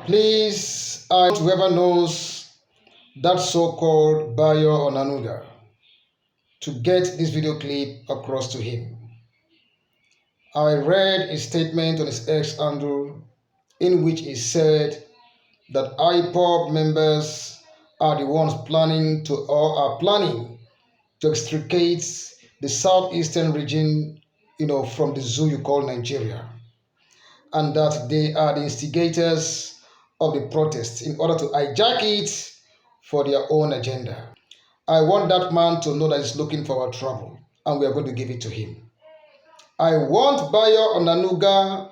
Please, I want whoever knows that so-called BAYO ONANUGA to get this video clip across to him. I read a statement on his X handle in which he said that IPOB members are the ones planning to or are planning to extricate the southeastern region, from the zoo you call Nigeria, and that they are the instigators of the protests in order to hijack it for their own agenda. I want that man to know that he's looking for our trouble, and we are going to give it to him. I want Bayo Onanuga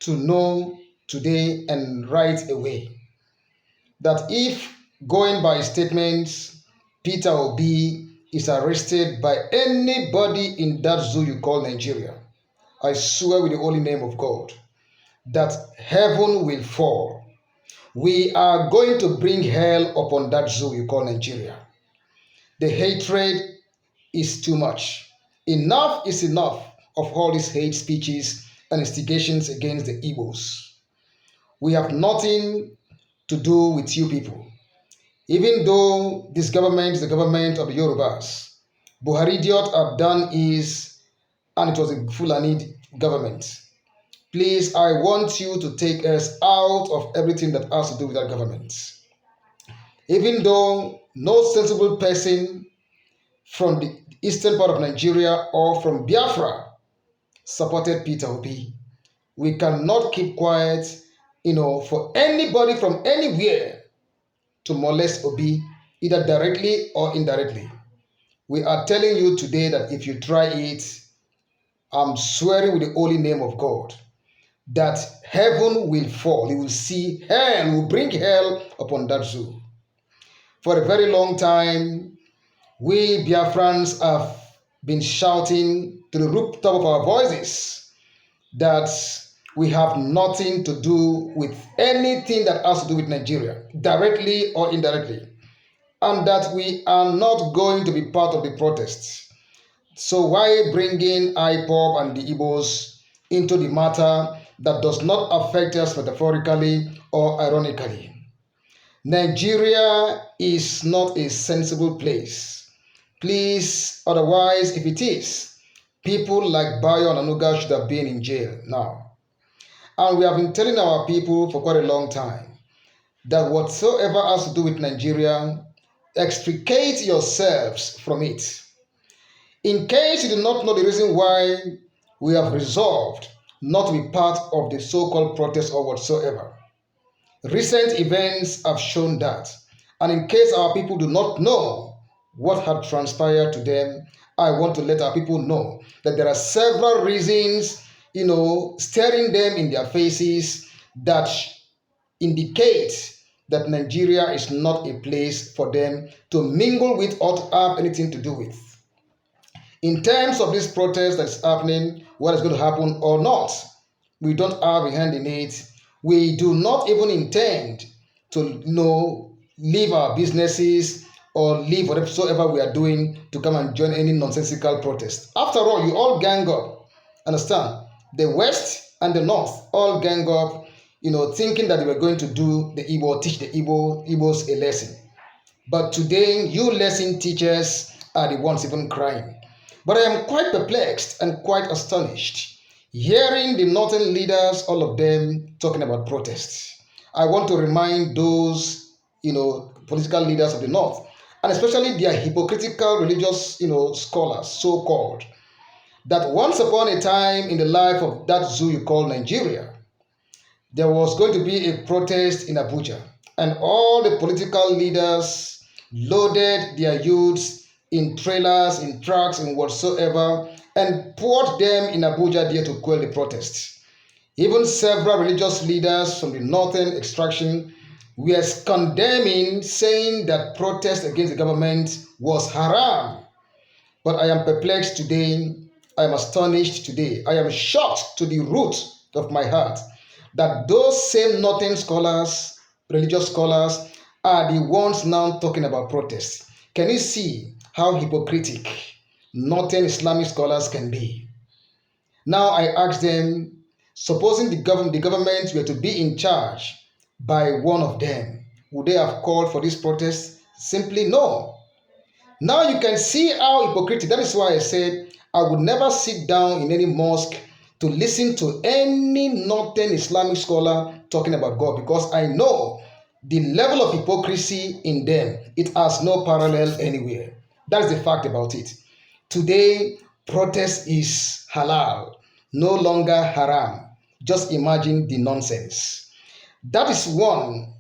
to know today and right away that if, going by statements, Peter Obi is arrested by anybody in that zoo you call Nigeria, I swear with the holy name of God that heaven will fall. We are going to bring hell upon that zoo you call Nigeria. The hatred is too much. Enough is enough of all these hate speeches and instigations against the Igbos. We have nothing to do with you people. Even though this government is the government of the Yorubas, Buhari idiot have done is, and it was a Fulani government. Please, I want you to take us out of everything that has to do with that government. Even though no sensible person from the eastern part of Nigeria or from Biafra supported Peter Obi, we cannot keep quiet, for anybody from anywhere to molest Obi, either directly or indirectly. We are telling you today that if you try it, I'm swearing with the holy name of God that heaven will fall. You will see hell, will bring hell upon that zoo. For a very long time, we Biafrans have been shouting to the rooftop of our voices that we have nothing to do with anything that has to do with Nigeria, directly or indirectly, and that we are not going to be part of the protests. So why bringing IPOB and the Igbos into the matter that does not affect us metaphorically or ironically? Nigeria is not a sensible place. Please, otherwise, if it is, people like Bayo Onanuga should have been in jail now. And we have been telling our people for quite a long time that whatsoever has to do with Nigeria, extricate yourselves from it. In case you do not know the reason why we have resolved not to be part of the so-called protest or whatsoever, recent events have shown that. And in case our people do not know what had transpired to them, I want to let our people know that there are several reasons, staring them in their faces that indicate that Nigeria is not a place for them to mingle with or to have anything to do with. In terms of this protest that's happening, what is going to happen or not, we don't have a hand in it. We do not even intend to leave our businesses or leave whatever we are doing to come and join any nonsensical protest. After all, you all gang up. Understand? The West and the North all gang up, thinking that they were going to do the Igbo, teach the Igbos a lesson. But today, you lesson teachers are the ones even crying. But I am quite perplexed and quite astonished hearing the northern leaders, all of them, talking about protests. I want to remind those, political leaders of the north, and especially their hypocritical religious, scholars, so-called, that once upon a time in the life of that zoo you call Nigeria, there was going to be a protest in Abuja, and all the political leaders loaded their youths in trailers, in trucks, and whatsoever, and poured them in Abuja there to quell the protests. Even several religious leaders from the northern extraction were condemning, saying that protest against the government was haram. But I am perplexed today. I am astonished today. I am shocked to the root of my heart that those same northern scholars, religious scholars, are the ones now talking about protests. Can you see how hypocritical northern Islamic scholars can be? Now I ask them, supposing the government were to be in charge, by one of them, would they have called for this protest? Simply no. Now you can see how hypocritical. That is why I said I would never sit down in any mosque to listen to any northern Islamic scholar talking about God, because I know the level of hypocrisy in them. It has no parallel anywhere. That is the fact about it. Today, protest is halal, no longer haram. Just imagine the nonsense. That is one,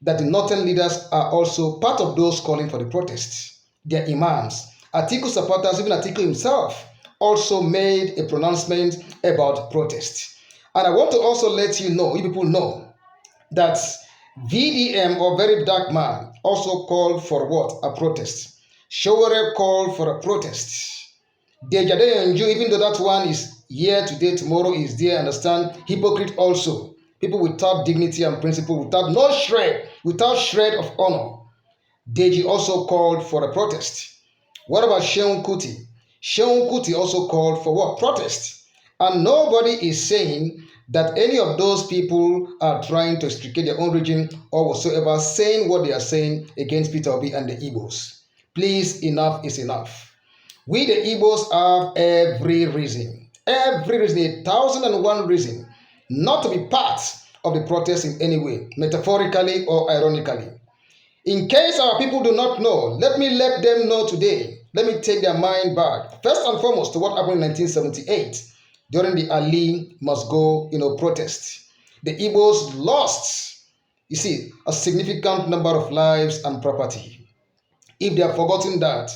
that the northern leaders are also part of those calling for the protests. Their imams, Atiku supporters, even Atiku himself, also made a pronouncement about protest. And I want to also let you know, you people know, that VDM, or Very Dark Man, also called for what? A protest. Showore called for a protest. Dejade and Jew, even though that one is here today, tomorrow is there, understand? Hypocrite also. People without dignity and principle, without shred of honor. Deji also called for a protest. What about Sheun Kuti? Sheun Kuti also called for what? Protest. And nobody is saying that any of those people are trying to extricate their own region or whatsoever, saying what they are saying against Peter Obi and the Igbos. Please, enough is enough. We the Igbos have every reason, 1,001 reason, not to be part of the protest in any way, metaphorically or ironically. In case our people do not know, let them know today. Let me take their mind back. First and foremost to what happened in 1978 during the Ali Must Go, protest. The Igbos lost, a significant number of lives and property. If they have forgotten that,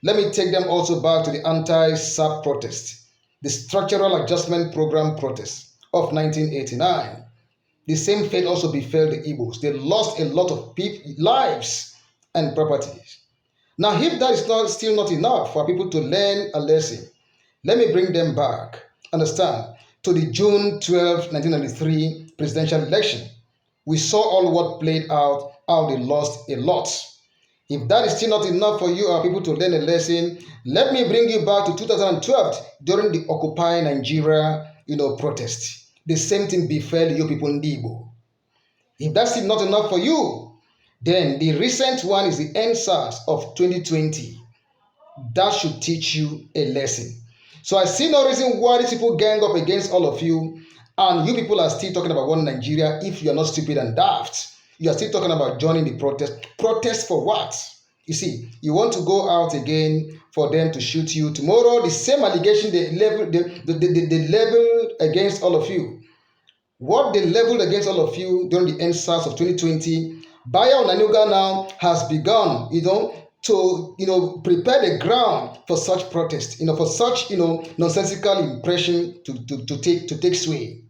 let me take them also back to the anti-SAP protest, the Structural Adjustment Program protest of 1989. The same fate also befell the Igbos. They lost a lot of lives and properties. Now, if that is still not enough for people to learn a lesson, let me bring them back, understand, to the June 12, 1993 presidential election. We saw all what played out, how they lost a lot. If that is still not enough for you, our people, to learn a lesson, let me bring you back to 2012 during the Occupy Nigeria, protest. The same thing befell you people in Igbo. If that's still not enough for you, then the recent one is the EndSARS of 2020. That should teach you a lesson. So I see no reason why these people gang up against all of you, and you people are still talking about one Nigeria. If you are not stupid and daft, you are still talking about joining the protest. Protest for what? You see, you want to go out again for them to shoot you. Tomorrow, the same allegation they leveled against all of you. What they leveled against all of you during the EndSARS of 2020, BAYO ONANUGA now has begun, to prepare the ground for such protest, for such, nonsensical impression to take sway.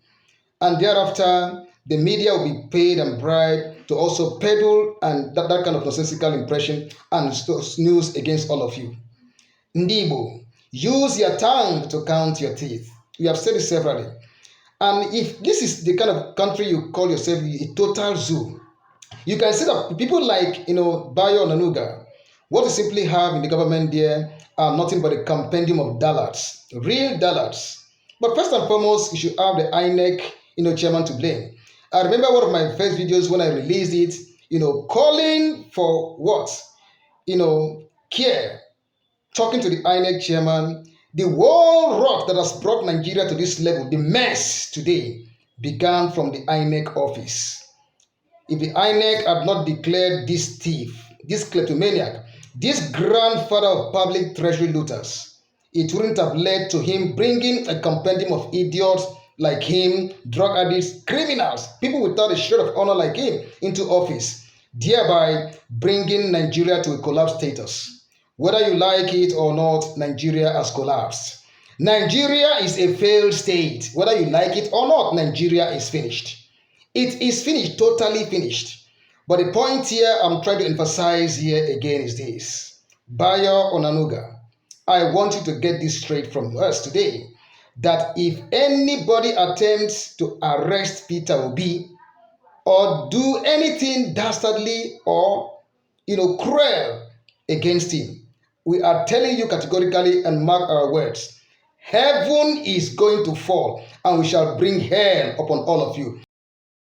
And thereafter, the media will be paid and bribed to also peddle and that kind of nonsensical impression and news against all of you. Ndibo, use your tongue to count your teeth. We have said it severally. And if this is the kind of country you call yourself a total zoo, you can see that people like, BAYO ONANUGA, what you simply have in the government there are nothing but a compendium of dollars, real dollars. But first and foremost, you should have the INEC, chairman to blame. I remember one of my first videos when I released it, calling for what? Care, talking to the INEC chairman. The whole rot that has brought Nigeria to this level, the mess today, began from the INEC office. If the INEC had not declared this thief, this kleptomaniac, this grandfather of public treasury looters, it wouldn't have led to him bringing a compendium of idiots like him, drug addicts, criminals, people without a shred of honor like him into office, thereby bringing Nigeria to a collapsed status. Whether you like it or not, Nigeria has collapsed. Nigeria is a failed state. Whether you like it or not, Nigeria is finished. It is finished, totally finished. But the point here I'm trying to emphasize here again is this. BAYO ONANUGA, I want you to get this straight from us today, that if anybody attempts to arrest Peter Obi or do anything dastardly or, cruel against him, we are telling you categorically, and mark our words, heaven is going to fall and we shall bring hell upon all of you.